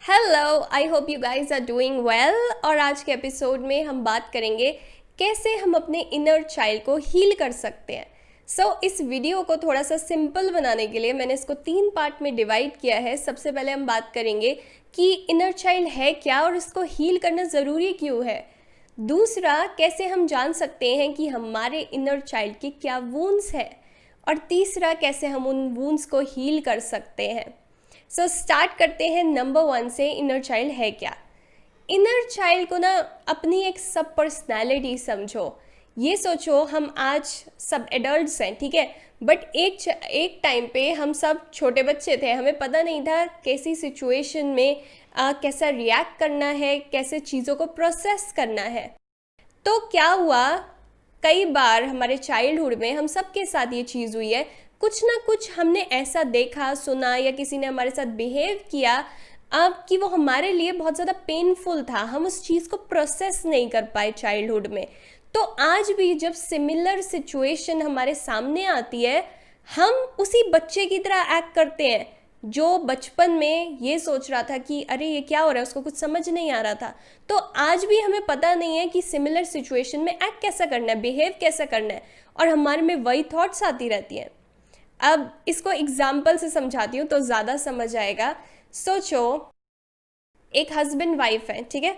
Hello, I hope you guys are doing well. और आज के एपिसोड में हम बात करेंगे कैसे हम अपने इनर चाइल्ड को हील कर सकते हैं। इस वीडियो को थोड़ा सा सिंपल बनाने के लिए मैंने इसको 3 पार्ट में डिवाइड किया है। सबसे पहले हम बात करेंगे कि इनर चाइल्ड है क्या और इसको हील करना ज़रूरी क्यों है। दूसरा, कैसे हम जान सकते हैं कि हमारे इनर चाइल्ड के क्या वूंड्स हैं। और तीसरा, कैसे हम उन वूंड्स को हील कर सकते हैं। स्टार्ट करते हैं नंबर 1 से। इनर चाइल्ड है क्या। इनर चाइल्ड को ना अपनी एक सब पर्सनैलिटी समझो। ये सोचो हम आज सब एडल्ट्स हैं, ठीक है, बट एक टाइम पे हम सब छोटे बच्चे थे। हमें पता नहीं था कैसी सिचुएशन में कैसा रिएक्ट करना है, कैसे चीज़ों को प्रोसेस करना है। तो क्या हुआ, कई बार हमारे चाइल्डहुड में हम सब के साथ ये चीज़ हुई है, कुछ ना कुछ हमने ऐसा देखा, सुना या किसी ने हमारे साथ बिहेव किया कि वो हमारे लिए बहुत ज़्यादा पेनफुल था। हम उस चीज़ को प्रोसेस नहीं कर पाए चाइल्डहुड में। तो आज भी जब सिमिलर सिचुएशन हमारे सामने आती है, हम उसी बच्चे की तरह एक्ट करते हैं जो बचपन में ये सोच रहा था कि अरे ये क्या हो रहा है, उसको कुछ समझ नहीं आ रहा था। तो आज भी हमें पता नहीं है कि सिमिलर सिचुएशन में एक्ट कैसा करना है, बिहेव कैसा करना है, और हमारे में वही थॉट्स आती रहती हैं। अब इसको एग्जाम्पल से समझाती हूँ तो ज़्यादा समझ आएगा। सोचो एक हस्बैंड वाइफ है, ठीक है।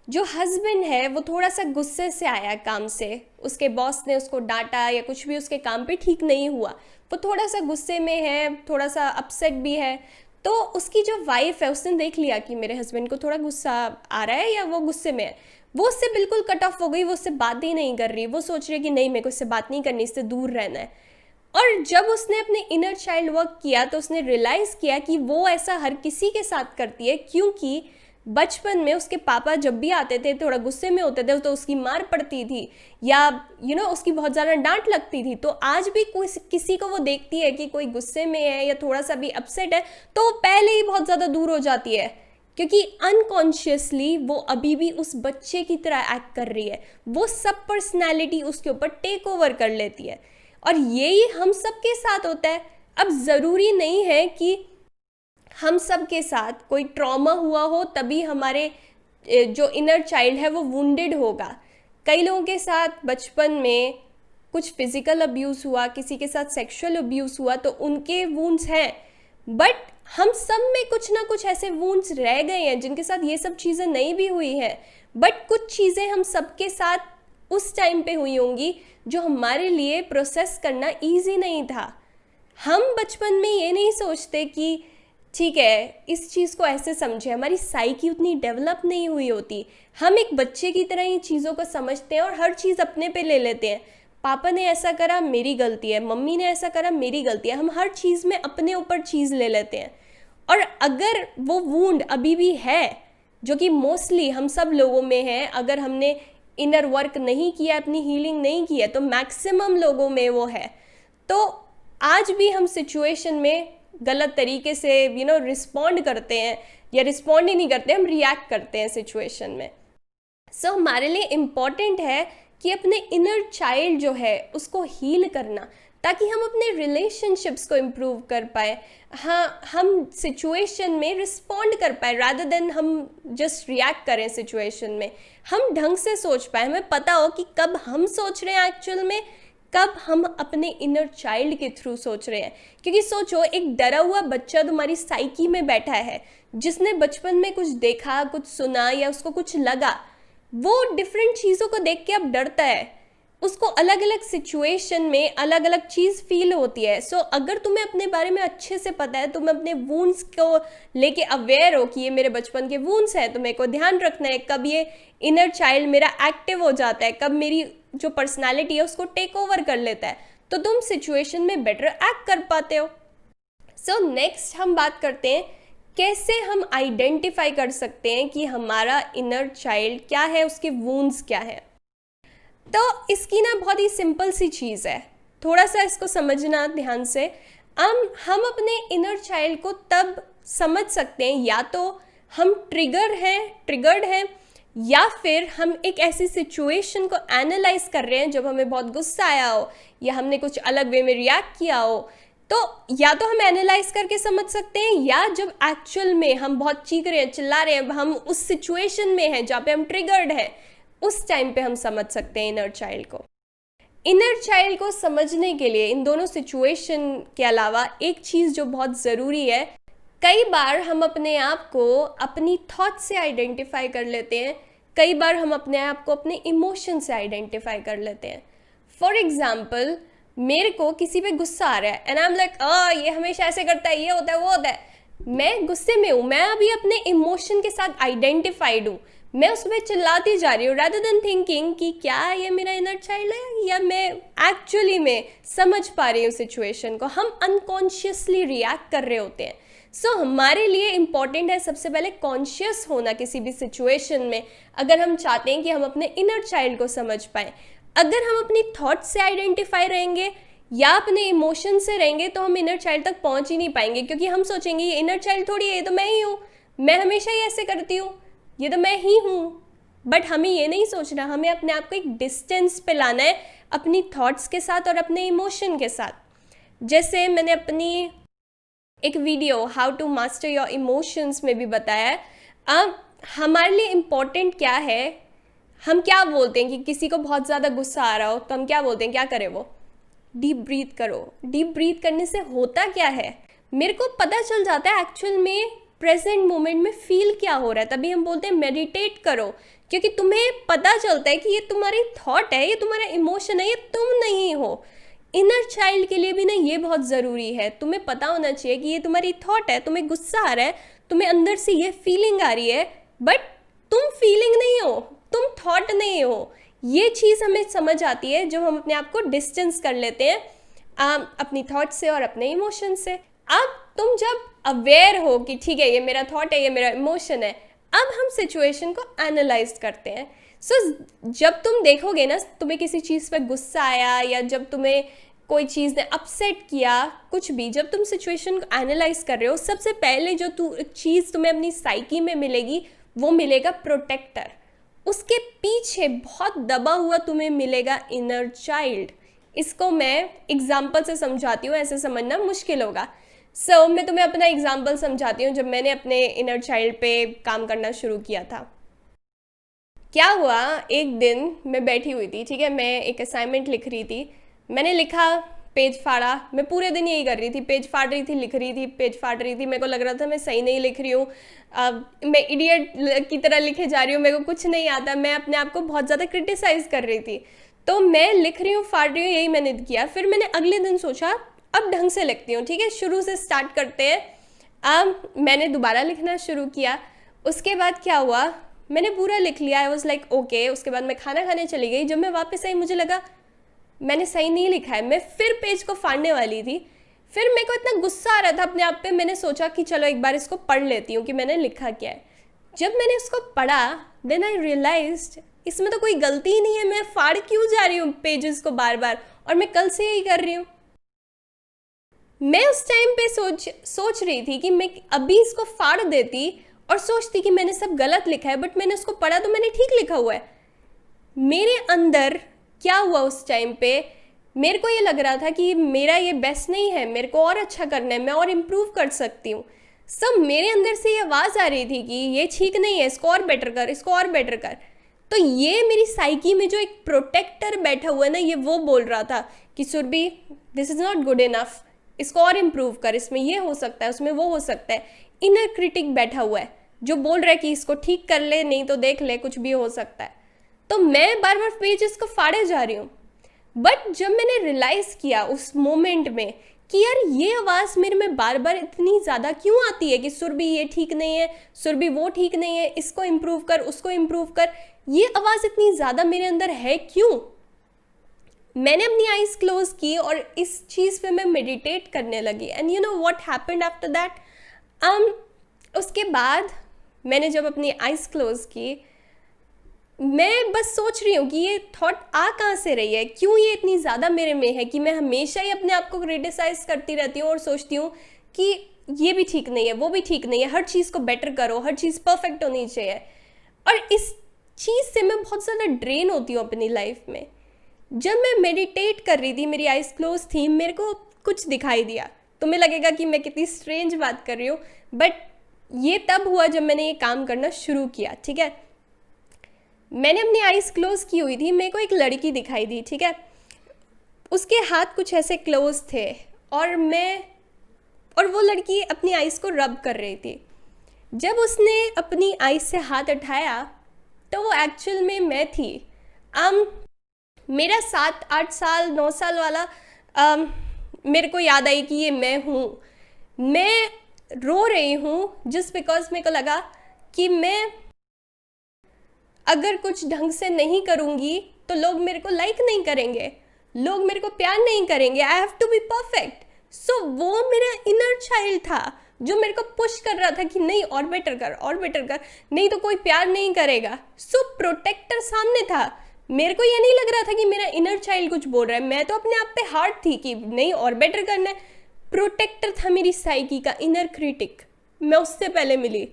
जो हस्बैंड है वो थोड़ा सा गुस्से से आया काम से, उसके बॉस ने उसको डांटा या कुछ भी उसके काम पे ठीक नहीं हुआ, वो थोड़ा सा गुस्से में है, थोड़ा सा अपसेट भी है। तो उसकी जो वाइफ है उसने देख लिया कि मेरे हस्बैंड को थोड़ा गुस्सा आ रहा है या वो गुस्से में है, वो उससे बिल्कुल कट ऑफ हो गई, वो उससे बात ही नहीं कर रही। वो सोच रही है कि नहीं, मेरे को इससे बात नहीं करनी, इससे दूर रहना है। और जब उसने अपने इनर चाइल्ड वर्क किया तो उसने रियलाइज़ किया कि वो ऐसा हर किसी के साथ करती है, क्योंकि बचपन में उसके पापा जब भी आते थे, थोड़ा गुस्से में होते थे, तो उसकी मार पड़ती थी या उसकी बहुत ज़्यादा डांट लगती थी। तो आज भी कोई किसी को वो देखती है कि कोई गुस्से में है या थोड़ा सा भी अपसेट है, तो वो पहले ही बहुत ज़्यादा दूर हो जाती है, क्योंकि अनकॉन्शियसली वो अभी भी उस बच्चे की तरह एक्ट कर रही है। वो सब पर्सनैलिटी उसके ऊपर टेक ओवर कर लेती है। और यही हम सब के साथ होता है। अब ज़रूरी नहीं है कि हम सब के साथ कोई ट्रॉमा हुआ हो तभी हमारे जो इनर चाइल्ड है वो वुंडेड होगा। कई लोगों के साथ बचपन में कुछ फिजिकल अब्यूज़ हुआ, किसी के साथ सेक्सुअल अब्यूज़ हुआ, तो उनके वुंड्स हैं। बट हम सब में कुछ ना कुछ ऐसे वुंड्स रह गए हैं जिनके साथ ये सब चीज़ें नहीं भी हुई हैं, बट कुछ चीज़ें हम सबके साथ उस टाइम पे हुई होंगी जो हमारे लिए प्रोसेस करना इजी नहीं था। हम बचपन में ये नहीं सोचते कि ठीक है, इस चीज़ को ऐसे समझे, हमारी साइकी उतनी डेवलप नहीं हुई होती। हम एक बच्चे की तरह ही चीज़ों को समझते हैं और हर चीज़ अपने पे ले लेते हैं। पापा ने ऐसा करा, मेरी गलती है, मम्मी ने ऐसा करा, मेरी गलती है। हम हर चीज़ में अपने ऊपर चीज़ ले लेते हैं। और अगर वो वूंड अभी भी है, जो कि मोस्टली हम सब लोगों में है, अगर हमने इनर वर्क नहीं किया, अपनी हीलिंग नहीं की है, तो मैक्सिमम लोगों में वो है। तो आज भी हम सिचुएशन में गलत तरीके से रिस्पॉन्ड करते हैं, या रिस्पॉन्ड ही नहीं करते, हम रिएक्ट करते हैं सिचुएशन में। हमारे लिए इम्पॉर्टेंट है कि अपने इनर चाइल्ड जो है उसको हील करना, ताकि हम अपने रिलेशनशिप्स को इम्प्रूव कर पाए। हाँ, हम सिचुएशन में रिस्पॉन्ड कर पाए रादर देन हम जस्ट रिएक्ट करें सिचुएशन में। हम ढंग से सोच पाए, हमें पता हो कि कब हम सोच रहे हैं एक्चुअल में, कब हम अपने इनर चाइल्ड के थ्रू सोच रहे हैं। क्योंकि सोचो, एक डरा हुआ बच्चा तुम्हारी साइकी में बैठा है, जिसने बचपन में कुछ देखा, कुछ सुना या उसको कुछ लगा, वो डिफरेंट चीज़ों को देख के अब डरता है। उसको अलग अलग सिचुएशन में अलग अलग चीज़ फील होती है। अगर तुम्हें अपने बारे में अच्छे से पता है, तुम्हें अपने वूंड्स को लेके अवेयर हो कि ये मेरे बचपन के वूंड्स हैं, तो मेरे को ध्यान रखना है कब ये इनर चाइल्ड मेरा एक्टिव हो जाता है, कब मेरी जो पर्सनालिटी है उसको टेक ओवर कर लेता है, तो तुम सिचुएशन में बेटर एक्ट कर पाते हो। नेक्स्ट हम बात करते हैं कैसे हम आइडेंटिफाई कर सकते हैं कि हमारा इनर चाइल्ड क्या है, उसके वूंड्स क्या है। तो इसकी ना बहुत ही सिंपल सी चीज़ है, थोड़ा सा इसको समझना ध्यान से। हम अपने इनर चाइल्ड को तब समझ सकते हैं, या तो हम ट्रिगर्ड हैं, या फिर हम एक ऐसी सिचुएशन को एनालाइज कर रहे हैं जब हमें बहुत गुस्सा आया हो, या हमने कुछ अलग वे में रिएक्ट किया हो, तो या तो हम एनालाइज करके समझ सकते हैं, या जब एक्चुअल में हम बहुत चीख रहे हैं, चिल्ला रहे हैं, हम उस सिचुएशन में हैं जहाँ पे हम ट्रिगर्ड हैं, उस टाइम पे हम समझ सकते हैं इनर चाइल्ड को। इनर चाइल्ड को समझने के लिए इन दोनों सिचुएशन के अलावा एक चीज़ जो बहुत ज़रूरी है, कई बार हम अपने आप को अपनी थॉट से आइडेंटिफाई कर लेते हैं, कई बार हम अपने आप को अपने इमोशन से आइडेंटिफाई कर लेते हैं। फॉर एग्जाम्पल, मेरे को किसी पे गुस्सा आ रहा है एंड आई एम लाइक, ये हमेशा ऐसे करता है, ये होता है, वो होता है। मैं गुस्से में हूँ, मैं अभी अपने इमोशन के साथ आइडेंटिफाइड हूँ, मैं उसमें चिल्लाती जा रही हूँ रादर देन थिंकिंग कि क्या ये मेरा इनर चाइल्ड है या मैं एक्चुअली में समझ पा रही हूँ सिचुएशन को। हम अनकॉन्शियसली रिएक्ट कर रहे होते हैं। सो हमारे लिए इम्पॉर्टेंट है सबसे पहले कॉन्शियस होना किसी भी सिचुएशन में, अगर हम चाहते हैं कि हम अपने इनर चाइल्ड को समझ पाएँ। अगर हम अपनी थॉट से आइडेंटिफाई रहेंगे या अपने इमोशन से रहेंगे तो हम इनर चाइल्ड तक पहुंच ही नहीं पाएंगे, क्योंकि हम सोचेंगे ये इनर चाइल्ड थोड़ी है, ये तो मैं ही हूँ, मैं हमेशा ही ऐसे करती हूँ, ये तो मैं ही हूँ। बट हमें ये नहीं सोचना, हमें अपने आप को एक डिस्टेंस पे लाना है अपनी थॉट्स के साथ और अपने इमोशन के साथ। जैसे मैंने अपनी एक video how to master your emotions में भी बताया है। अब हमारे लिए इम्पोर्टेंट क्या है, हम क्या बोलते हैं कि किसी को बहुत ज़्यादा गुस्सा आ रहा हो तो हम क्या बोलते हैं, क्या करें वो, डीप ब्रीथ करो। डीप ब्रीथ करने से होता क्या है, मेरे को पता चल जाता है एक्चुअल में प्रेजेंट मोमेंट में फील क्या हो रहा है, तभी हम बोलते हैं मेडिटेट करो, क्योंकि तुम्हें पता चलता है कि ये तुम्हारी थॉट है, ये तुम्हारा इमोशन है, ये तुम नहीं हो। इनर चाइल्ड के लिए भी ना ये बहुत ज़रूरी है, तुम्हें पता होना चाहिए कि ये तुम्हारी थॉट है, तुम्हें गुस्सा आ रहा है, तुम्हें अंदर से ये फीलिंग आ रही है, बट तुम फीलिंग नहीं हो, तुम थॉट नहीं हो। ये चीज़ हमें समझ आती है जब हम अपने आप को डिस्टेंस कर लेते हैं अपनी थॉट से और अपने इमोशन से। अब तुम जब अवेयर हो कि ठीक है ये मेरा थॉट है, ये मेरा इमोशन है, अब हम सिचुएशन को एनालाइज करते हैं। जब तुम देखोगे ना, तुम्हें किसी चीज़ पर गुस्सा आया या जब तुम्हें कोई चीज़ ने अपसेट किया, कुछ भी, जब तुम सिचुएशन को एनालाइज कर रहे हो, सबसे पहले जो चीज़ तुम्हें अपनी साइकी में मिलेगी वो मिलेगा प्रोटेक्टर। उसके पीछे बहुत दबा हुआ तुम्हें मिलेगा इनर चाइल्ड। इसको मैं एग्जाम्पल से समझाती हूँ, ऐसे समझना मुश्किल होगा। मैं तुम्हें अपना एग्जाम्पल समझाती हूँ। जब मैंने अपने इनर चाइल्ड पे काम करना शुरू किया था, क्या हुआ, एक दिन मैं बैठी हुई थी, ठीक है, मैं एक असाइनमेंट लिख रही थी, मैंने लिखा, पेज फाड़ा, मैं पूरे दिन यही कर रही थी, पेज फाड़ रही थी, लिख रही थी, पेज फाड़ रही थी। मेरे को लग रहा था मैं सही नहीं लिख रही हूँ, मैं इडियट की तरह लिखे जा रही हूँ, मेरे को कुछ नहीं आता, मैं अपने आप को बहुत ज़्यादा क्रिटिसाइज़ कर रही थी। तो मैं लिख रही हूँ, फाड़ रही हूँ, यही मैंने किया। फिर मैंने अगले दिन सोचा अब ढंग से लिखती हूँ, ठीक है, शुरू से स्टार्ट करते हैं। मैंने दोबारा लिखना शुरू किया। उसके बाद क्या हुआ, मैंने पूरा लिख लिया, आई वॉज लाइक ओके। उसके बाद मैं खाना खाने चली गई। जब मैं वापस आई मुझे लगा मैंने सही नहीं लिखा है। मैं फिर पेज को फाड़ने वाली थी। फिर मेरे को इतना गुस्सा आ रहा था अपने आप पे, मैंने सोचा कि चलो एक बार इसको पढ़ लेती हूँ कि मैंने लिखा क्या है। जब मैंने उसको पढ़ा, देन आई रियलाइज्ड इसमें तो कोई गलती ही नहीं है, मैं फाड़ क्यों जा रही हूँ पेजेस को बार बार, और मैं कल से यही कर रही हूँ। मैं उस टाइम पे सोच रही थी कि मैं अभी इसको फाड़ देती और सोचती कि मैंने सब गलत लिखा है, बट मैंने उसको पढ़ा तो मैंने ठीक लिखा हुआ है। मेरे अंदर क्या हुआ उस टाइम पे, मेरे को ये लग रहा था कि मेरा ये बेस्ट नहीं है, मेरे को और अच्छा करना है, मैं और इम्प्रूव कर सकती हूँ। सब मेरे अंदर से ये आवाज़ आ रही थी कि ये ठीक नहीं है, इसको और बेटर कर, इसको और बेटर कर। तो ये मेरी साइकी में जो एक प्रोटेक्टर बैठा हुआ है ना, ये वो बोल रहा था कि Surabhi this is not good enough, इसको और इम्प्रूव कर, इसमें ये हो सकता है, उसमें वो हो सकता है। इनर क्रिटिक बैठा हुआ है जो बोल रहा है कि इसको ठीक कर ले, नहीं तो देख ले, कुछ भी हो सकता है। तो मैं बार बार पेजेस को फाड़े जा रही हूँ। बट जब मैंने रियलाइज़ किया उस मोमेंट में कि यार ये आवाज़ मेरे में बार बार इतनी ज़्यादा क्यों आती है कि सुरभि ये ठीक नहीं है, सुरभि वो ठीक नहीं है, इसको इम्प्रूव कर, उसको इम्प्रूव कर, ये आवाज़ इतनी ज़्यादा मेरे अंदर है क्यों। मैंने अपनी आइज़ क्लोज की और इस चीज़ पे मैं मेडिटेट करने लगी। And you know what happened after that. उसके बाद मैंने जब अपनी आइज़ क्लोज की, मैं बस सोच रही हूँ कि ये थॉट आ कहाँ से रही है, क्यों ये इतनी ज़्यादा मेरे में है कि मैं हमेशा ही अपने आप को क्रिटिसाइज़ करती रहती हूँ और सोचती हूँ कि ये भी ठीक नहीं है, वो भी ठीक नहीं है, हर चीज़ को बेटर करो, हर चीज़ परफेक्ट होनी चाहिए। और इस चीज़ से मैं बहुत ज़्यादा ड्रेन होती हूँ अपनी लाइफ में। जब मैं मेडिटेट कर रही थी, मेरी आइज़ क्लोज थी, मेरे को कुछ दिखाई दिया। तुम्हें लगेगा कि मैं कितनी स्ट्रेंज बात कर रही हूँ, बट ये तब हुआ जब मैंने ये काम करना शुरू किया, ठीक है। मैंने अपनी आइज़ क्लोज की हुई थी, मेरे को एक लड़की दिखाई दी, ठीक है। उसके हाथ कुछ ऐसे क्लोज थे और वो लड़की अपनी आइज़ को रब कर रही थी। जब उसने अपनी आइज़ से हाथ उठाया तो वो एक्चुअल में मैं थी। मेरा 7-8 साल 9 साल वाला मेरे को याद आई कि ये मैं हूँ। मैं रो रही हूँ जस्ट बिकॉज मेरे को लगा कि मैं अगर कुछ ढंग से नहीं करूँगी तो लोग मेरे को लाइक नहीं करेंगे, लोग मेरे को प्यार नहीं करेंगे। I have to be perfect. So वो मेरा इनर चाइल्ड था जो मेरे को पुश कर रहा था कि नहीं, और बेटर कर, और बेटर कर, नहीं तो कोई प्यार नहीं करेगा। सो प्रोटेक्टर सामने था। मेरे को ये नहीं लग रहा था कि मेरा इनर चाइल्ड कुछ बोल रहा है, मैं तो अपने आप पे हार्ड थी कि नहीं और बेटर करना है। प्रोटेक्टर था मेरी साइकी का, इनर क्रिटिक। मैं उससे पहले मिली।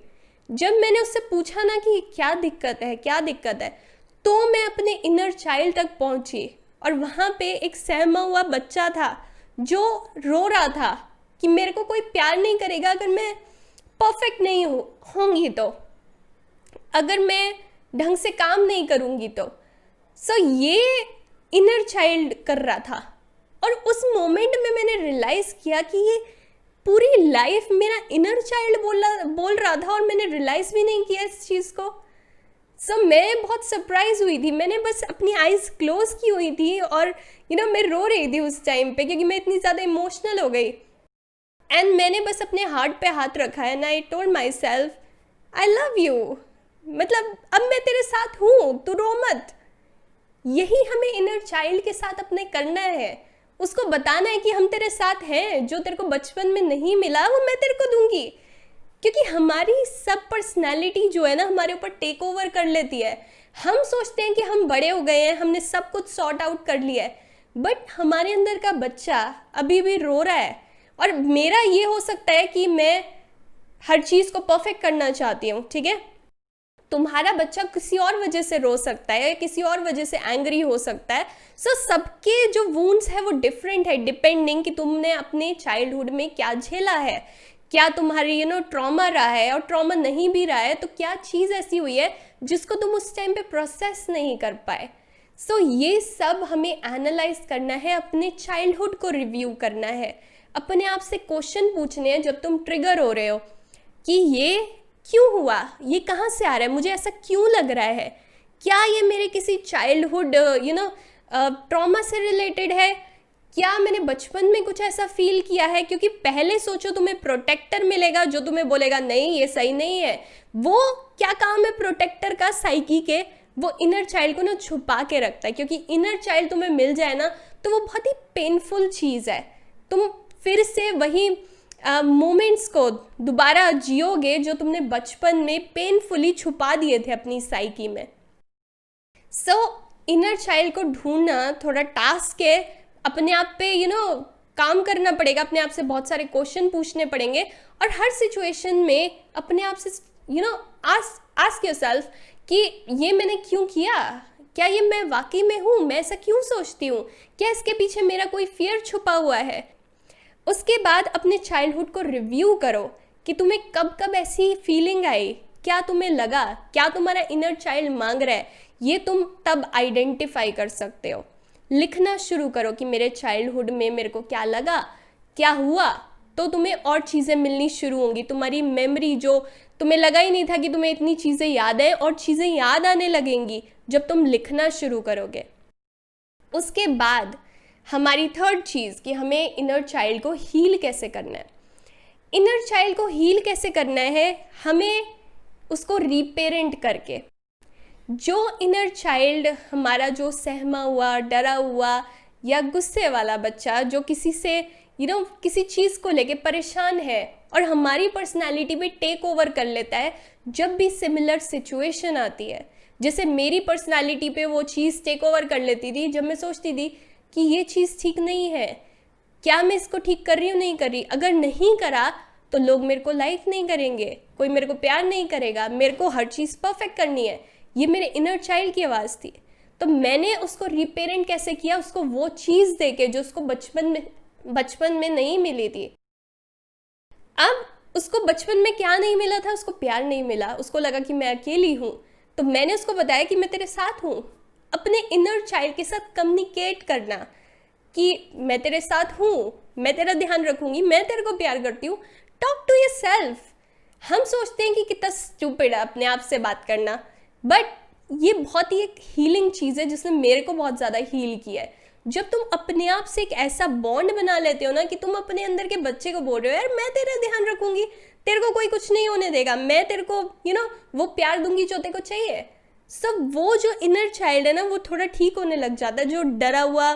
जब मैंने उससे पूछा ना कि क्या दिक्कत है, क्या दिक्कत है, तो मैं अपने इनर चाइल्ड तक पहुंची और वहाँ पे एक सहमा हुआ बच्चा था जो रो रहा था कि मेरे को कोई प्यार नहीं करेगा अगर मैं परफेक्ट नहीं होंगी तो, अगर मैं ढंग से काम नहीं करूँगी तो। सो ये इनर चाइल्ड कर रहा था। और उस मोमेंट में मैंने रियलाइज़ किया कि ये पूरी लाइफ मेरा इनर चाइल्ड बोल रहा था और मैंने रियलाइज़ भी नहीं किया इस चीज़ को। सो मैं बहुत सरप्राइज हुई थी। मैंने बस अपनी आइज़ क्लोज की हुई थी और मैं रो रही थी उस टाइम पे क्योंकि मैं इतनी ज़्यादा इमोशनल हो गई। एंड मैंने बस अपने हार्ट पे हाथ रखा है and I told my self I love you. मतलब अब मैं तेरे साथ हूँ, तू रो मत। यही हमें इनर चाइल्ड के साथ अपने करना है। उसको बताना है कि हम तेरे साथ हैं, जो तेरे को बचपन में नहीं मिला वो मैं तेरे को दूंगी। क्योंकि हमारी सब पर्सनैलिटी जो है ना हमारे ऊपर टेक ओवर कर लेती है। हम सोचते हैं कि हम बड़े हो गए हैं, हमने सब कुछ सॉर्ट आउट कर लिया है, बट हमारे अंदर का बच्चा अभी भी रो रहा है। और मेरा ये हो सकता है कि मैं हर चीज़ को परफेक्ट करना चाहती हूँ, ठीक है। तुम्हारा बच्चा किसी और वजह से रो सकता है, किसी और वजह से एंग्री हो सकता है। सो सबके जो वूंड्स है वो डिफरेंट है, डिपेंडिंग कि तुमने अपने चाइल्डहुड में क्या झेला है, क्या तुम्हारी ट्रॉमा रहा है, और ट्रॉमा नहीं भी रहा है तो क्या चीज़ ऐसी हुई है जिसको तुम उस टाइम पे प्रोसेस नहीं कर पाए। सो ये सब हमें एनालाइज करना है, अपने चाइल्डहुड को रिव्यू करना है, अपने आप से क्वेश्चन पूछने हैं जब तुम ट्रिगर हो रहे हो कि ये क्यों हुआ, ये कहाँ से आ रहा है, मुझे ऐसा क्यों लग रहा है, क्या ये मेरे किसी चाइल्डहुड ट्रॉमा से रिलेटेड है, क्या मैंने बचपन में कुछ ऐसा फील किया है। क्योंकि पहले सोचो तुम्हें प्रोटेक्टर मिलेगा जो तुम्हें बोलेगा नहीं ये सही नहीं है। वो क्या काम है प्रोटेक्टर का साइकी के, वो इनर चाइल्ड को ना छुपा के रखता है। क्योंकि इनर चाइल्ड तुम्हें मिल जाए ना तो वो बहुत ही पेनफुल चीज़ है। तुम फिर से वही मोमेंट्स को दोबारा जियोगे जो तुमने बचपन में पेनफुली छुपा दिए थे अपनी साइकी में। सो इनर चाइल्ड को ढूंढना थोड़ा टास्क है, अपने आप पे काम करना पड़ेगा, अपने आप से बहुत सारे क्वेश्चन पूछने पड़ेंगे और हर सिचुएशन में अपने आप से आस्क योरसेल्फ कि ये मैंने क्यों किया, क्या ये मैं वाकई में हूँ, मैं ऐसा क्यों सोचती हूँ, क्या इसके पीछे मेरा कोई फियर छुपा हुआ है। उसके बाद अपने चाइल्डहुड को रिव्यू करो कि तुम्हें कब कब ऐसी फीलिंग आई, क्या तुम्हें लगा, क्या तुम्हारा इनर चाइल्ड मांग रहा है। ये तुम तब आइडेंटिफाई कर सकते हो। लिखना शुरू करो कि मेरे चाइल्डहुड में मेरे को क्या लगा, क्या हुआ, तो तुम्हें और चीज़ें मिलनी शुरू होंगी। तुम्हारी मेमोरी जो तुम्हें लगा ही नहीं था कि तुम्हें इतनी चीज़ें याद है, और चीज़ें याद आने लगेंगी जब तुम लिखना शुरू करोगे। उसके बाद हमारी थर्ड चीज़ कि हमें इनर चाइल्ड को हील कैसे करना है। इनर चाइल्ड को हील कैसे करना है, हमें उसको रीपेरेंट करके। जो इनर चाइल्ड हमारा जो सहमा हुआ, डरा हुआ या गुस्से वाला बच्चा जो किसी से किसी चीज़ को लेके परेशान है और हमारी पर्सनालिटी पे टेक ओवर कर लेता है जब भी सिमिलर सिचुएशन आती है। जैसे मेरी पर्सनालिटी पे वो चीज़ टेक ओवर कर लेती थी जब मैं सोचती थी कि ये चीज़ ठीक नहीं है, क्या मैं इसको ठीक कर रही हूँ, नहीं कर रही, अगर नहीं करा तो लोग मेरे को लाइक नहीं करेंगे, कोई मेरे को प्यार नहीं करेगा, मेरे को हर चीज़ परफेक्ट करनी है। ये मेरे इनर चाइल्ड की आवाज़ थी। तो मैंने उसको रीपेरेंट कैसे किया, उसको वो चीज़ दे के जो उसको बचपन में नहीं मिली थी। अब उसको बचपन में क्या नहीं मिला था, उसको प्यार नहीं मिला, उसको लगा कि मैं अकेली हूँ, तो मैंने उसको बताया कि मैं तेरे साथ हूँ। अपने इनर चाइल्ड के साथ कम्युनिकेट करना कि मैं तेरे साथ हूँ, मैं तेरा ध्यान रखूँगी, मैं तेरे को प्यार करती हूँ। Talk to yourself. हम सोचते हैं कि कितना स्टूपिड है अपने आप से बात करना, बट ये बहुत ही एक हीलिंग चीज़ है जिसने मेरे को बहुत ज़्यादा हील किया है। जब तुम अपने आप से एक ऐसा बॉन्ड बना लेते हो ना कि तुम अपने अंदर के बच्चे को बोल रहे हो, यार मैं तेरा ध्यान रखूंगी, तेरे को कोई कुछ नहीं होने देगा, मैं तेरे को वो प्यार दूंगी जो तेरे को चाहिए। सब वो जो इनर चाइल्ड है ना, वो थोड़ा ठीक होने लग जाता है, जो डरा हुआ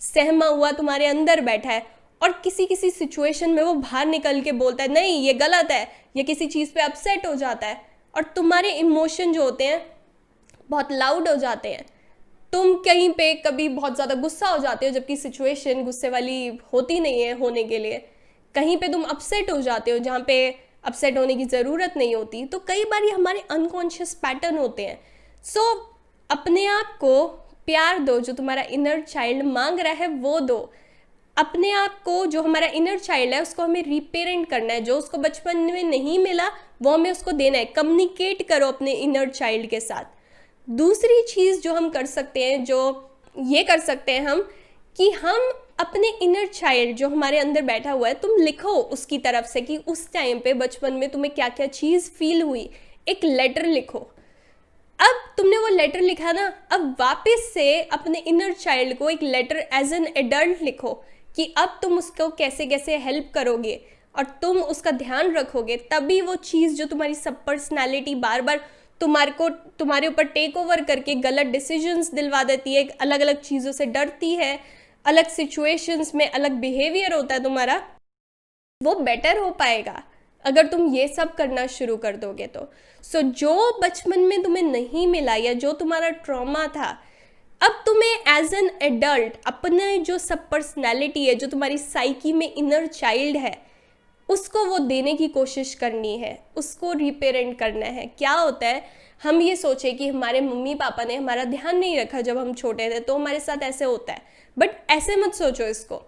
सहमा हुआ तुम्हारे अंदर बैठा है और किसी किसी सिचुएशन में वो बाहर निकल के बोलता है नहीं ये गलत है, या किसी चीज़ पे अपसेट हो जाता है, और तुम्हारे इमोशन जो होते हैं बहुत लाउड हो जाते हैं। तुम कहीं पे कभी बहुत ज़्यादा गुस्सा हो जाते हो, जबकि सिचुएशन गुस्से वाली होती नहीं है होने के लिए। कहीं पे तुम अपसेट हो जाते हो जहाँ पे अपसेट होने की ज़रूरत नहीं होती। तो कई बार ये हमारे अनकॉन्शियस पैटर्न होते हैं। सो अपने आप को प्यार दो, जो तुम्हारा इनर चाइल्ड मांग रहा है वो दो। अपने आप को, जो हमारा इनर चाइल्ड है उसको हमें रिपेरेंट करना है, जो उसको बचपन में नहीं मिला वो हमें उसको देना है। कम्युनिकेट करो अपने इनर चाइल्ड के साथ। दूसरी चीज़ जो हम कर सकते हैं, जो ये कर सकते हैं हम, कि हम अपने इनर चाइल्ड जो हमारे अंदर बैठा हुआ है, तुम लिखो उसकी तरफ से कि उस टाइम पे बचपन में तुम्हें क्या क्या चीज़ फील हुई। एक लेटर लिखो। अब तुमने वो लेटर लिखा ना, अब वापस से अपने इनर चाइल्ड को एक लेटर एज एन एडल्ट लिखो कि अब तुम उसको कैसे कैसे हेल्प करोगे और तुम उसका ध्यान रखोगे। तभी वो चीज़ जो तुम्हारी सब पर्सनैलिटी बार बार तुम्हारे ऊपर टेक ओवर करके गलत डिसीजंस दिलवा देती है, अलग अलग चीज़ों से डरती है, अलग सिचुएशंस में अलग बिहेवियर होता है तुम्हारा, वो बेटर हो पाएगा अगर तुम ये सब करना शुरू कर दोगे तो। सो जो बचपन में तुम्हें नहीं मिला या जो तुम्हारा ट्रॉमा था, अब तुम्हें एज एन एडल्ट अपने जो सब पर्सनैलिटी है, जो तुम्हारी साइकी में इनर चाइल्ड है, उसको वो देने की कोशिश करनी है, उसको रिपेरेंट करना है। क्या होता है, हम ये सोचे कि हमारे मम्मी पापा ने हमारा ध्यान नहीं रखा जब हम छोटे थे, तो हमारे साथ ऐसे होता है। बट ऐसे मत सोचो इसको।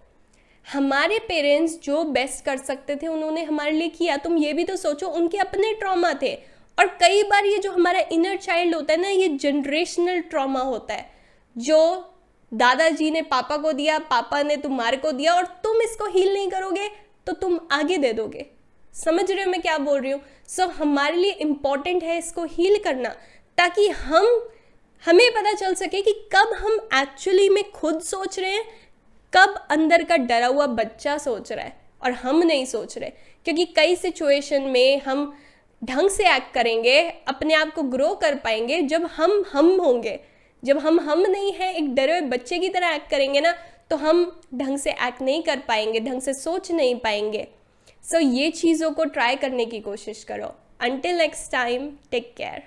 हमारे पेरेंट्स जो बेस्ट कर सकते थे उन्होंने हमारे लिए किया। तुम ये भी तो सोचो, उनके अपने ट्रॉमा थे। और कई बार ये जो हमारा इनर चाइल्ड होता है ना, ये जनरेशनल ट्रॉमा होता है, जो दादाजी ने पापा को दिया, पापा ने तुम्हारे को दिया, और तुम इसको हील नहीं करोगे तो तुम आगे दे दोगे। समझ रहे हो मैं क्या बोल रही हूँ? सो हमारे लिए इम्पॉर्टेंट है इसको हील करना, ताकि हमें पता चल सके कि कब हम एक्चुअली में खुद सोच रहे हैं, कब अंदर का डरा हुआ बच्चा सोच रहा है और हम नहीं सोच रहे। क्योंकि कई सिचुएशन में हम ढंग से एक्ट करेंगे, अपने आप को ग्रो कर पाएंगे जब हम होंगे। जब हम नहीं हैं, एक डरे हुए बच्चे की तरह एक्ट करेंगे ना, तो हम ढंग से एक्ट नहीं कर पाएंगे, ढंग से सोच नहीं पाएंगे। सो ये चीज़ों को ट्राई करने की कोशिश करो। Until next time, take care.